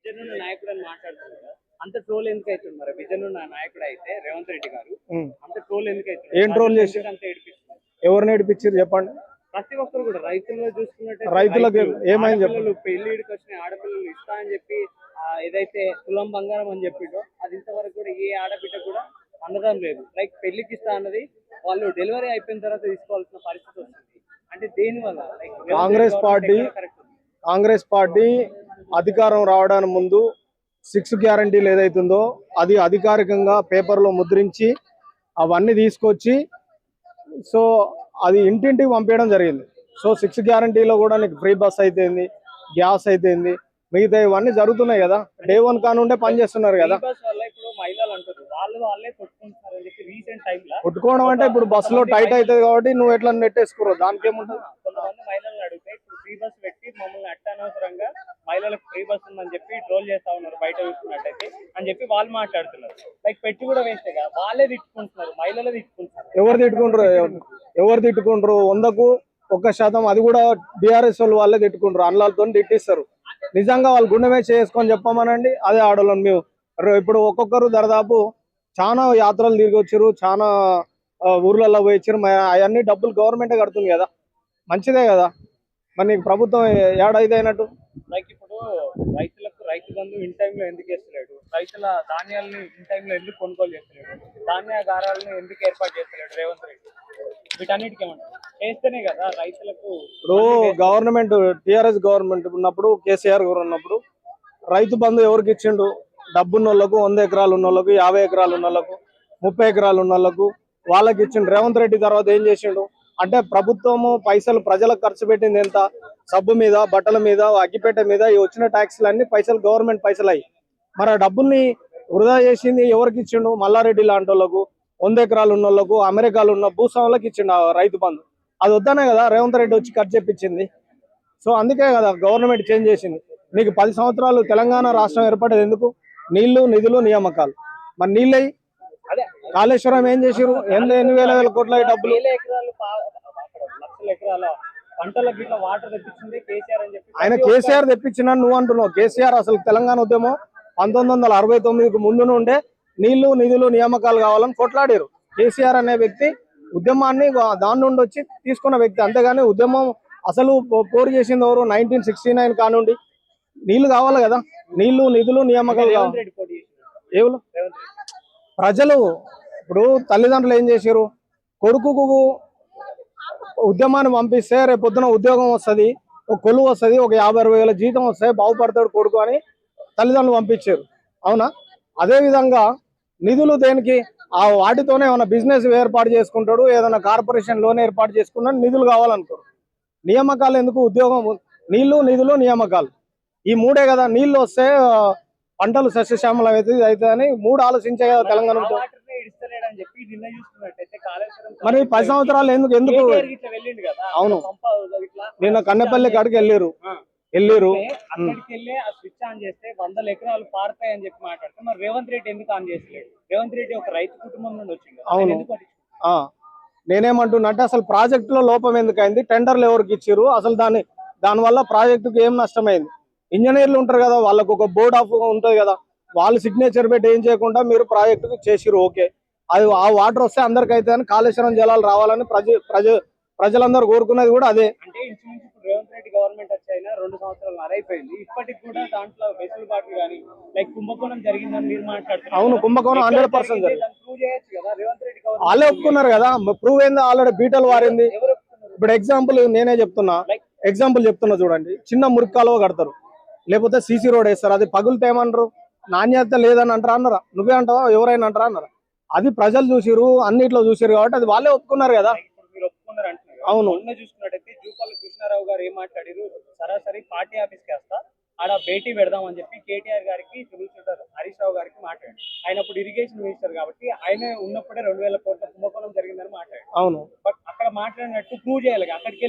Vision నాయకుడు అని మాట్లాడుతున్నారు కదా, అంత ట్రోల్ ఎందుకు అవుతుంది మరి? విజన్ నాయకుడు అయితే రేవంత్ రెడ్డి గారు అంత ట్రోల్ ఎందుకు అవుతుంది? ఏం ట్రోల్ చేసి అంత ఏడిపిస్తున్నారు? ఎవరిని ఏడిపించారు చెప్పండి. ప్రతి ఒక్కరు కూడా రైతుల్లో చూసుకున్నట్టు రైతులకు ఏమైంది చెప్పండి. పెళ్లిడికి వచ్చిన ఆడపిల్లలు ఇస్తా అని చెప్పి ఏదైతే తులం బంగారం అని చెప్పిండో అది ఇంతవరకు కూడా ఏ ఆడబిడ్డ కూడా అందడం లేదు. లైక్ పెళ్లికి ఇస్తా అన్నది వాళ్ళు డెలివరీ అయిపోయిన తర్వాత తీసుకోవాల్సిన పరిస్థితి వస్తుంది. అంటే దేని వల్ల? లైక్ కాంగ్రెస్ పార్టీ అధికారం రావడానికి ముందు 6 గ్యారంటీలు ఏదైతుందో అది అధికారికంగా పేపర్లో ముద్రించి అవన్నీ తీసుకొచ్చి సో అది ఇంటింటికి పంపించడం జరిగింది. సో 6 గ్యారంటీలో కూడా నీకు ఫ్రీ బస్ అయితేంది, గ్యాస్ అయితేంది, మిగతా ఇవన్నీ జరుగుతున్నాయి కదా. డే 1 కానుండే పని చేస్తున్నారు కదా. కొట్టుకోవడం అంటే ఇప్పుడు బస్సులో టైట్ అవుతుంది కాబట్టి నువ్వు ఎట్లా నెట్టేసుకున్నావు, దానికి ఏముంటుంది. కొంతమంది మహిళలను అడిగితే ఇప్పుడు ఫ్రీ బస్ పెట్టి మమ్మల్ని అట్టనవసరంగా మహిళలకు ఫ్రీ బస్ ఉందని చెప్పి ట్రోల్ చేస్తా ఉన్నారు బయట చూసుకున్నట్టయితే అని చెప్పి వాళ్ళు మాట్లాడుతున్నారు. లైక్ పెట్టి కూడా వేస్తే కదా, వాళ్ళే తిట్టుకుంటున్నారు, మహిళలే తిట్టుకుంటున్నారు. ఎవరు తిట్టుకుంటారు 100కు 1% అది కూడా బీఆర్ఎస్ వాళ్ళే తిట్టుకుంటారు. అన్లాలతో తిట్టిస్తారు. నిజంగా వాళ్ళు గుండెమే చేసుకొని చెప్పమనండి. అదే ఆడవాళ్ళని మేము ఇప్పుడు ఒక్కొక్కరు దాదాపు చాలా యాత్రలు తిరిగి వచ్చారు, చాలా ఊర్లలో పోయి వచ్చారు. అవన్నీ డబ్బులు గవర్నమెంటే కడుతుంది కదా, మంచిదే కదా. మరి నీకు ప్రభుత్వం ఏడైతే అయినట్టు. లైక్ ఇప్పుడు రైతులకు రైతు బంధు ఇన్ టైంలో ఎందుకు వేస్తలేడు? రైతుల ధాన్యాలను ఇన్ టైంలో ఎందుకు కొనుగోలు చేస్తలేడు? ధాన్యాగారాలను ఎందుకు ఏర్పాటు చేస్తలేడు రేవంత్ రెడ్డి? వీటన్నిటికీ ఏమంటారు? చేస్తేనే కదా రైతులకు. ఇప్పుడు గవర్నమెంట్ టీఆర్ఎస్ గవర్నమెంట్ ఉన్నప్పుడు, కేసీఆర్ గారు ఉన్నప్పుడు రైతు బంధు ఎవరికి ఇచ్చిండు? డబ్బున్న వాళ్ళకు, 100 ఎకరాలు ఉన్న వాళ్ళకు, 50 ఎకరాలు ఉన్న వాళ్ళకు, 30 ఎకరాలు ఉన్న వాళ్ళకు వాళ్ళకి ఇచ్చిండు. రేవంత్ రెడ్డి తర్వాత ఏం చేసిండు అంటే ప్రభుత్వము పైసలు ప్రజలకు ఖర్చు పెట్టింది ఎంత? సబ్బు మీద, బట్టల మీద, అగ్గిపేట మీద ఈ వచ్చిన ట్యాక్స్లు అన్ని పైసలు గవర్నమెంట్ పైసలు అయ్యి. మరి ఆ డబ్బుల్ని వృధా చేసింది ఎవరికి ఇచ్చిండు? మల్లారెడ్డి లాంటి వాళ్ళకు, 100 ఎకరాలు ఉన్న వాళ్ళకు, అమెరికాలో ఉన్న భూస్వాములకు ఇచ్చిండు రైతు బంధు. అది వద్దనే కదా రేవంత్ రెడ్డి వచ్చి ఖర్చు చెప్పించింది. సో అందుకే కదా గవర్నమెంట్ చేంజ్ చేసింది. నీకు 10 సంవత్సరాలు తెలంగాణ రాష్ట్రం ఏర్పడేది ఎందుకు? నీళ్లు, నిధులు, నియామకాలు. మరి నీళ్ళయి కాళేశ్వరం ఏం చేసిరు? 8,000 కోట్ల డబ్బులు. ఆయన కేసీఆర్ తెప్పించిన నువ్వు అంటున్నావు. కేసీఆర్ అసలు తెలంగాణ ఉద్యమం 1969కు ముందు నుండే నీళ్లు, నిధులు, నియామకాలు కావాలని కొట్లాడారు. కేసీఆర్ అనే వ్యక్తి ఉద్యమాన్ని దాని నుండి వచ్చి తీసుకున్న వ్యక్తి. అంతేగాని ఉద్యమం అసలు పోరు చేసింది ఎవరు? 1969 కానుండి. నీళ్లు కావాలి కదా, నీళ్లు, నిధులు, నియామకాలు కావాలి. ఏవులు ప్రజలు ఇప్పుడు తల్లిదండ్రులు ఏం చేశారు? కొడుకుకు ఉద్యమాన్ని పంపిస్తే రేపు పొద్దున ఉద్యోగం వస్తుంది, ఒక కొలువు వస్తుంది, ఒక 50-60 వేల జీతం వస్తాయి, బాగుపడతాడు కొడుకు అని తల్లిదండ్రులు పంపించారు. అవునా? అదేవిధంగా నిధులు దేనికి? ఆ వాటితోనే ఏమైనా బిజినెస్ ఏర్పాటు చేసుకుంటాడు, ఏదైనా కార్పొరేషన్ లోన్ ఏర్పాటు చేసుకున్నాడు, నిధులు కావాలనుకోరు. నియామకాలు ఎందుకు? ఉద్యోగం, నీళ్లు, నిధులు, నియామకాలు ఈ 3 కదా. నీళ్లు వస్తే పంటలు సస్యశ్యామలం అవుతుంది అని 3 ఆలోచించే కదా తెలంగాణ. మరి 10 సంవత్సరాలు ఎందుకు? అవును, నిన్న కన్నెపల్లి కాడికి వెళ్ళారు. అక్కడికి వెళ్ళి ఆ స్విచ్ ఆన్ చేస్తే 100 ఎకరాలు పారుతాయి అని చెప్పి మాట్లాడితే మరి రేవంత్ రెడ్డి ఎందుకు ఆన్ చేసలేడు? రేవంత్ రెడ్డి ఒక రైతు కుటుంబం నుండి వచ్చింది. అవును, నేనేమంటున్నా అంటే అసలు ప్రాజెక్టులో లోపం ఎందుకైంది? టెండర్లు ఎవరికి ఇచ్చారు? అసలు దానివల్ల ప్రాజెక్టుకి ఏం నష్టమైంది? ఇంజనీర్లు ఉంటారు కదా, వాళ్ళకు ఒక బోర్డ్ ఆఫ్ ఉంటుంది కదా, వాళ్ళు సిగ్నేచర్ పెట్టి ఏం చేయకుండా మీరు ప్రాజెక్టుకి చేసిరు. ఓకే, అది ఆ వాటర్ వస్తే అందరికైతే అని కాళేశ్వరం జలాలు రావాలని ప్రజలందరూ కోరుకున్నది కూడా అదే. అంటే రేవంత్ రెడ్డి గవర్నమెంట్ వచ్చైనా 2 సంవత్సరాలు అయిపోయింది, ఇప్పటికి కూడా దాంట్లో వెసులుబాటు కానీ లైక్ కుంభకోణం జరిగిందని మీరు మాట్లాడుతున్నారు. అవును, కుంభకోణం 100% వాళ్ళే ఒప్పుకున్నారు కదా. ప్రూవ్ అయింది ఆల్రెడీ, బీటలు వారింది. ఇప్పుడు ఎగ్జాంపుల్ నేనే చెప్తున్నా, చూడండి. చిన్న మురికాలువ కడతారు, లేకపోతే సీసీ రోడ్ వేస్తారు, అది పగులుతే ఏమన్నారు? నాణ్యత లేదని అన్నారా? నువ్వే అంటావా? ఎవరైనా అన్నారా? అది ప్రజలు చూసిరు, అన్నిట్లో చూసిరు కాబట్టి అది వాళ్ళే ఒప్పుకున్నారు కదా. అవును, చూసుకున్నట్టయితే జూపల్లి కృష్ణారావు గారు ఏం మాట్లాడారు? సరాసరి పార్టీ ఆఫీస్కి వస్తా, ఆడ భేటీ పెడదాం అని చెప్పి కేటీఆర్ గారికి, సొలిసిటర్ హరీష్ రావు గారికి మాట్లాడారు. ఆయన అప్పుడు ఇరిగేషన్ మినిస్టర్ కాబట్టి ఆయన ఉన్నప్పుడే 2,000 కోట్ల కుంభకోణం జరిగిందని మాట్లాడారు. అవును, బట్ అక్కడ మాట్లాడినట్టు ప్రూవ్ చేయాలి. అక్కడికి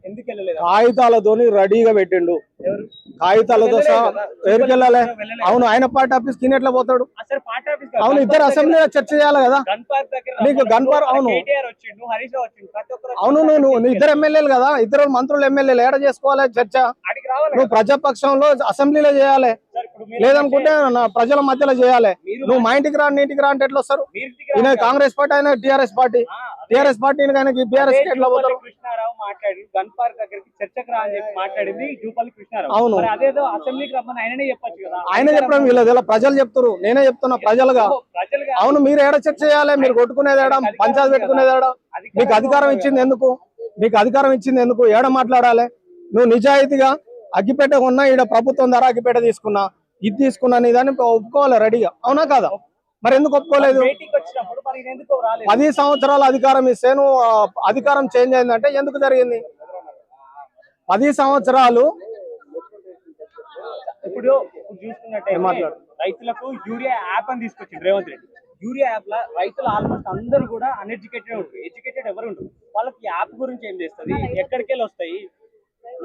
ఎందుకు వెళ్ళలేదు? కాగితాలతోని రెడీగా పెట్టిండు. ఎవరు? కాగితాలతో సహా ఎవరికి వెళ్ళాలి? అవును, ఆయన పార్టీ ఆఫీస్ కి ఎట్లా పోతాడు? అసలు పార్టీ ఆఫీస్ అవును, ఇద్దరు అసెంబ్లీలో చర్చ చేయాలి కదా. గన్ పార్క్ దగ్గర నీకు గన్ పార్క్, అవును కేటీఆర్ వచ్చిండు, హరీష్ రావు వచ్చిండు, ప్రతి ఒక్కరు అవును, నువ్వు ఇద్దరు ఎమ్మెల్యేలు కదా, ఇద్దరు మంత్రులు ఎమ్మెల్యేలు ఏడ చేసుకోవాలి చర్చ? అడిగి రావాలి. నువ్వు ప్రజాపక్షంలో అసెంబ్లీలో చేయాలి, సార్ ఇప్పుడు లేదనుకుంటే నా ప్రజల మధ్యలో చేయాలి. నువ్వు మా ఇంటికి రా, నీ ఇంటికి రా అంటే ఎట్లా వస్తారు? ఈయన కాంగ్రెస్ పార్టీ, ఆయన టిఆర్ఎస్ పార్టీ. టిఆర్ఎస్ పార్టీ ఆయనకి బీఆర్ఎస్ ఎట్లా పోతారు? కృష్ణారావు మాట్లాడి గన్ పార్క్ దగ్గరికి చర్చకు రా అని చెప్పి మాట్లాడింది జూపల్లి కృష్ణారావు. అవును, మరి అదేదో అసెంబ్లీకి రమ్మని ఆయననే చెప్పొచ్చు కదా. ఆయన చెప్పడం వీళ్ళది, ఇలా ప్రజలు చెప్తారు, నేనే చెప్తున్నా ప్రజలుగా. ప్రజలుగా అవును, మీరు ఏడ చర్చ చేయాలి? మీరు కొట్టుకునేది ఏడా? పంచాయతీ పెట్టుకునేది ఏడా? మీకు అధికారం ఇచ్చింది ఎందుకు? మీకు అధికారం ఇచ్చింది ఎందుకు? ఏడ మాట్లాడాలి? నువ్వు నిజాయితీగా అగ్గిపేట కొన్నా, ఈడ ప్రభుత్వం ద్వారా అగ్గిపేట తీసుకున్నా, ఇది తీసుకున్నా, నీ దాన్ని ఒప్పుకోవాలి రెడీగా, అవునా కాదా? మరి ఎందుకు ఒప్పుకోలేదు? 10 సంవత్సరాలు అధికారం ఇస్తే నువ్వు అధికారం చేంజ్ అయిందంటే ఎందుకు జరిగింది? 10 సంవత్సరాలు ఇప్పుడు చూసుకున్నట్టే రైతులకు యూరియా యాప్ అని తీసుకొచ్చింది రేవంత్ రెడ్డి. యూరియా యాప్ లా రైతులు ఆల్మోస్ట్ అందరూ కూడా అన్ఎడ్యుకేటెడ్ ఉంటారు. ఎడ్యుకేటెడ్ ఎవరు ఉంటారు? వాళ్ళకి యాప్ గురించి ఏం చేస్తుంది, ఎక్కడికి వెళ్ళి వస్తాయి,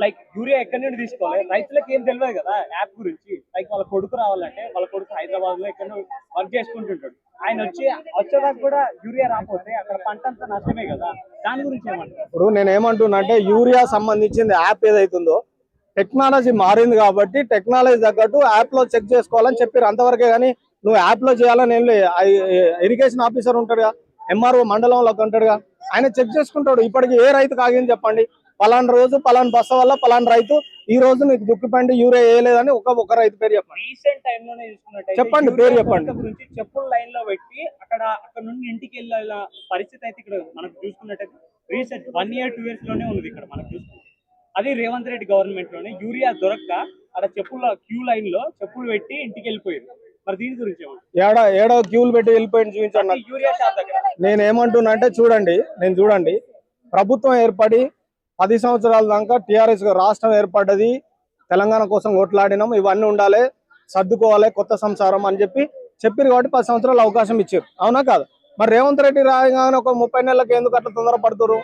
లైక్ యూరియా ఎక్కడి నుండి తీసుకోవాలి, రైతులకు ఏం తెలియదు కదా యాప్ గురించి. లైక్ వాళ్ళ కొడుకు రావాలంటే వాళ్ళ కొడుకు హైదరాబాద్ లో ఎక్కడ వర్క్ చేసుకుంటుంటాడు, ఆయన వచ్చేదాకా కూడా యూరియా రాకపోతే అక్కడ పంట అంతా నష్టమే కదా. దాని గురించి ఏమంటారు? ఇప్పుడు నేను ఏమంటున్నా అంటే, యూరియా సంబంధించింది యాప్ ఏదైతుందో టెక్నాలజీ మారింది కాబట్టి టెక్నాలజీ తగ్గట్టు యాప్ లో చెక్ చేసుకోవాలని చెప్పారు, అంతవరకే. కానీ నువ్వు యాప్ లో చేయాలని ఏం లేదు. ఇరిగేషన్ ఆఫీసర్ ఉంటాడుగా, ఎంఆర్ఓ మండలంలో ఉంటాడుగా, ఆయన చెక్ చేసుకుంటాడు. ఇప్పటికి ఏ రైతు కాగింది చెప్పండి? పలానా రోజు పలానా బస్స వల్ల పలానా రైతు ఈ రోజు నీకు దుక్కిపండి యూరియా వేయలేదని ఒక రైతు పేరు చెప్పండి. రీసెంట్ టైం లోనే చూసుకున్నట్టు చెప్పండి, పేరు చెప్పండి. గురించి చెప్పుల లైన్ లో పెట్టి అక్కడ నుండి ఇంటికి వెళ్ళే పరిస్థితి అయితే ఇక్కడ మనకు చూసుకున్నట్టయితే రీసెంట్ 1 year 2 years లోనే ఉంది ఇక్కడ మనకు చూసుకుంటే. అది రేవంత్ రెడ్డి గవర్నమెంట్ లోనే యూరియా దొరక్క అక్కడ చెప్పుల క్యూ లైన్ లో చెప్పులు పెట్టి ఇంటికి వెళ్ళిపోయారు. మరి దీని గురించి ఏడో క్యూలు పెట్టి వెళ్ళిపోయింది చూపించండి. యూరియా షాప్ దగ్గర నేను ఏమంటున్నా అంటే, చూడండి ప్రభుత్వం ఏర్పడి 10 సంవత్సరాల దాకా టిఆర్ఎస్ రాష్ట్రం ఏర్పడ్డది, తెలంగాణ కోసం కొట్లాడినాం, ఇవన్నీ ఉండాలి, సర్దుకోవాలి, కొత్త సంసారం అని చెప్పారు కాబట్టి 10 సంవత్సరాలు అవకాశం ఇచ్చారు, అవునా కాదు? మరి రేవంత్ రెడ్డి రాగానే ఒక 30 నెలలకు ఎందుకు అట్లా తొందర పడుతున్నారు?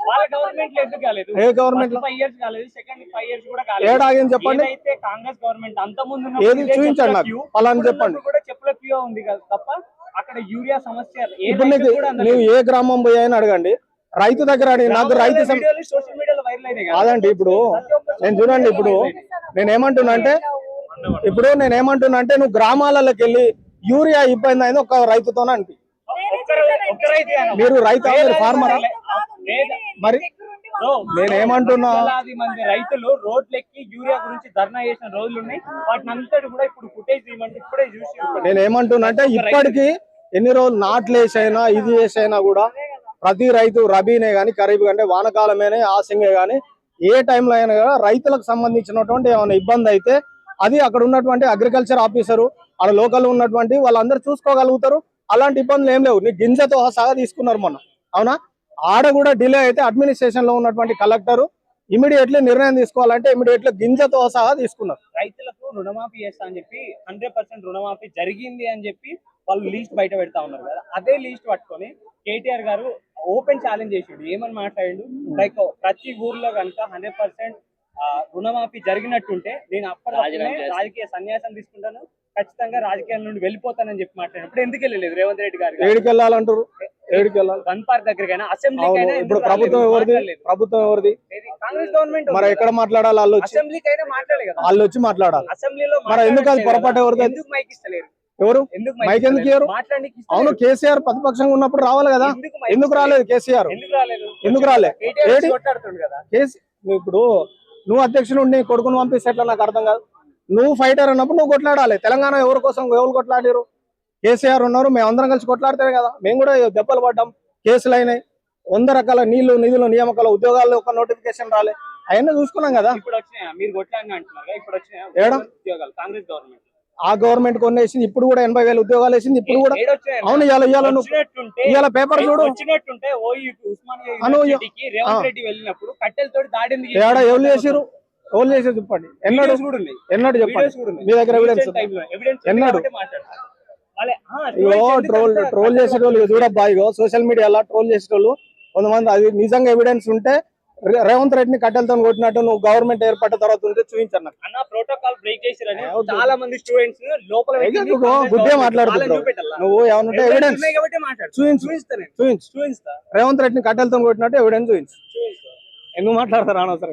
వాళ్ళ గవర్నమెంట్ లో ఎందుకు కాలేదు? ఏ గవర్నమెంట్ లో 5 years కాలేదు, సెకండ్ 5 years కూడా కాలేదు. ఏడాగింది చెప్పండి. అయితే కాంగ్రెస్ గవర్నమెంట్ అంత ముందు ఏది చూపించండి నాకు, పలానా చెప్పండి. కూడా చెప్పుల క్యూ ఉంది కదా తప్ప అక్కడ యూరియా సమస్య. ఇప్పుడు నువ్వు ఏ గ్రామం పోయాయని అడగండి, రైతు దగ్గర అడిగి నాకు రైతు సోషల్ మీడియాలో వైరల్ అయినాయి కాదండి. ఇప్పుడు నేను చూడండి, ఇప్పుడు నేనేమంటున్నా అంటే నువ్వు గ్రామాలలోకి వెళ్ళి యూరియా ఇబ్బంది అయింది ఒక రైతుతోనే అనిపి. మీరు రైతు, మీరు ఫార్మరా? మరి నేనేమంటున్నా, మంది రైతులు రోడ్లెక్కి యూరియా గురించి ధర్నా చేసిన రోజులు ఉన్నాయి. వాటిని అంతటి కూడా ఇప్పుడు ఫుటేజ్ తీయమంటే ఇప్పుడే చూసి. నేనేమంటున్నా అంటే, ఇప్పటికీ ఎన్ని రోజులు నాట్లు వేసైనా ఇది వేసైనా కూడా ప్రతి రైతు రబీనే కానీ ఖరీఫ్ అంటే వానకాలమేనే ఆసింగే కానీ ఏ టైంలో అయినా కూడా రైతులకు సంబంధించినటువంటి ఏమైనా ఇబ్బంది అయితే అది అక్కడ ఉన్నటువంటి అగ్రికల్చర్ ఆఫీసరు అక్కడ లోకల్ ఉన్నటువంటి వాళ్ళందరూ చూసుకోగలుగుతారు. అలాంటి ఇబ్బందులు ఏం లేవు. నీ గింజతో సహా తీసుకున్నారు మొన్న, అవునా? ఆడ కూడా డిలే అయితే అడ్మినిస్ట్రేషన్ లో ఉన్నటువంటి కలెక్టర్ ఇమీడియట్లీ నిర్ణయం తీసుకోవాలంటే ఇమీడియట్లీ గింజతో సహా తీసుకున్నారు. రైతులకు రుణమాఫీ చేస్తా అని చెప్పి 100% రుణమాఫీ జరిగింది అని చెప్పి వాళ్ళు లీస్ట్ బయట పెడతా ఉన్నారు కదా. అదే లీస్ట్ పట్టుకొని కేటీఆర్ గారు ఓపెన్ ఛాలెంజ్ చేసిండు. ఏమని మాట్లాడిండు? లైక్ ప్రతి ఊర్లో కనుక 100% రుణమాఫీ జరిగినట్టుంటే నేను అప్పటికే రాజకీయ సన్యాసం తీసుకుంటాను, ఖచ్చితంగా రాజకీయాల నుండి వెళ్ళిపోతానని చెప్పి మాట్లాడినప్పుడు ఎందుకు వెళ్ళలేదు రేవంత్ రెడ్డి గారు? ఏడికి వెళ్ళాలంటారు? ఏడికి వెళ్ళాలి? గన్ పార్క్ దగ్గరకైనా, అసెంబ్లీకైనా. ఇప్పుడు ప్రభుత్వం ఎవరిది? కాంగ్రెస్ గవర్నమెంట్. మరి ఎక్కడ మాట్లాడాలి? వాళ్ళు అసెంబ్లీకైనా మాట్లాడలేదు కదా, వాళ్ళు వచ్చి మాట్లాడాలి అసెంబ్లీలో. మరి ఎందుకు అది పొరపాటు? ఎవరిది? ఎందుకు మైక్ ఇస్తలేరు? ఎవరు మైక్ ఎందుకు ఇయ్యరు? అవును, కేసీఆర్ ప్రతిపక్షంగా ఉన్నప్పుడు రావాలి కదా, ఎందుకు రాలేదు? కేసీఆర్ ఎందుకు రాలే? ఇప్పుడు నువ్వు అధ్యక్షుడు నీ కొడుకును పంపిస్తే ఎట్లా? నాకు అర్థం కాదు. నువ్వు ఫైటర్ అన్నప్పుడు నువ్వు కొట్లాడాలి. తెలంగాణ ఎవరి కోసం ఎవరు కొట్లాడారు? కేసీఆర్ ఉన్నారు, మేము అందరం కలిసి కొట్లాడితే కదా. మేము కూడా దెబ్బలు పడ్డాం, కేసులు అయినాయి, 100 రకాల నిధులు నియామకాల ఉద్యోగాల్లో ఒక నోటిఫికేషన్ రాలే, అవన్నీ చూసుకున్నాం కదా. ఇప్పుడు వచ్చినాయా? మీరు కొట్లాడిన అంటున్నారు, ఇప్పుడు వచ్చినాయా ఉద్యోగాలు? కాంగ్రెస్ గవర్నమెంట్ ఆ గవర్నమెంట్ కొన్ని వేసింది, ఇప్పుడు కూడా 80,000 ఉద్యోగాలు వేసింది. ఇప్పుడు కూడా అవును, ఇవాళ పేపర్ చూడు. వెళ్ళినప్పుడు కట్టెలతో దాడింది. ఎవరు చేసారు? ఎవరు చేసారు చెప్పండి. ఎన్నడు చెప్పండి, మీ దగ్గర ఎవిడెన్స్ ఎన్నడు? ట్రోల్ చేసేటోళ్ళు చూడబ్బా, ఇగో సోషల్ మీడియాలో ట్రోల్ చేసేటోళ్ళు కొంతమంది అది నిజంగా ఎవిడెన్స్ ఉంటే రేవంత్ రెడ్డిని కట్టెలతో కొట్టినట్టు నువ్వు గవర్నమెంట్ ఏర్పడ్డ తర్వాత ఉంటే చూపించారు నాకు. అన్న ప్రోటోకాల్ బ్రేక్ చేసిరని చాలా మంది స్టూడెంట్స్ లోపల పెట్టి నువ్వు గుడ్డే మాట్లాడుతున్నావు. నువ్వు ఏమనుంటే ఎవిడెన్స్ చూపించు. రేవంత్ రెడ్డిని కట్టెలతో కొట్టినట్టు ఎవిడెన్స్ చూపించు. ఎందుకు మాట్లాడతారు అనవసరం.